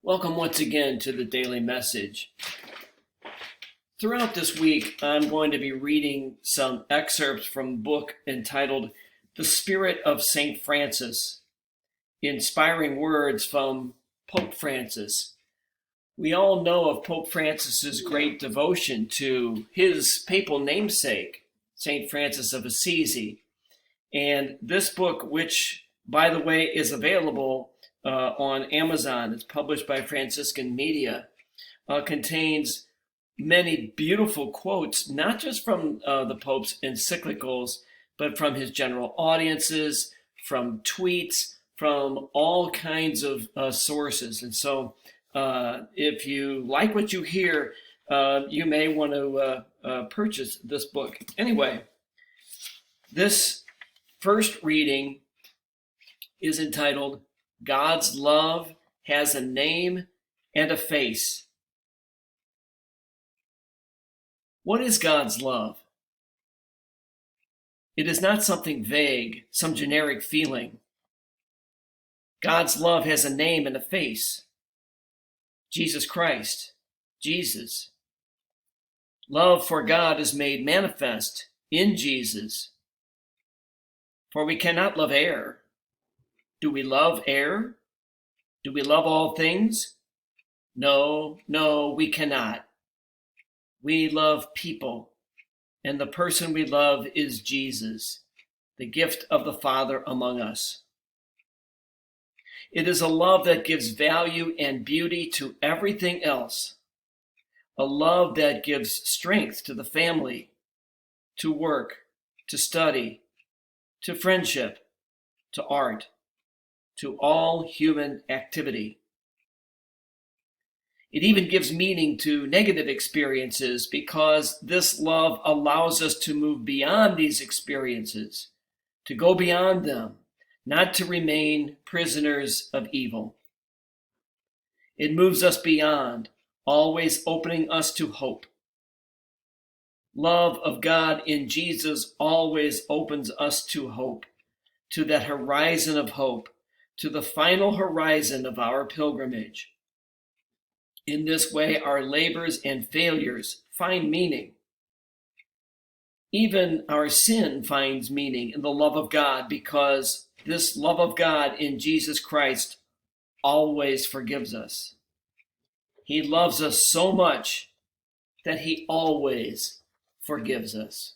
Welcome once again to the Daily Message. Throughout this week, I'm going to be reading some excerpts from a book entitled The Spirit of St. Francis, Inspiring Words from Pope Francis. We all know of Pope Francis's great devotion to his papal namesake, St. Francis of Assisi. And this book, which, by the way, is available on Amazon, it's published by Franciscan Media, contains many beautiful quotes, not just from the Pope's encyclicals, but from his general audiences, from tweets, from all kinds of sources. And so if you like what you hear, you may want to purchase this book. Anyway, this first reading is entitled, God's Love Has a Name and a Face. What is God's love? It is not something vague, some generic feeling. God's love has a name and a face. Jesus Christ, Jesus. Love for God is made manifest in Jesus. For we cannot love air. Do we love air? Do we love all things? No, we cannot. We love people, and the person we love is Jesus, the gift of the Father among us. It is a love that gives value and beauty to everything else, a love that gives strength to the family, to work, to study, to friendship, to art, to all human activity. It even gives meaning to negative experiences because this love allows us to move beyond these experiences, to go beyond them, not to remain prisoners of evil. It moves us beyond, always opening us to hope. Love of God in Jesus always opens us to hope, to that horizon of hope, to the final horizon of our pilgrimage. In this way, our labors and failures find meaning. Even our sin finds meaning in the love of God because this love of God in Jesus Christ always forgives us. He loves us so much that he always forgives us.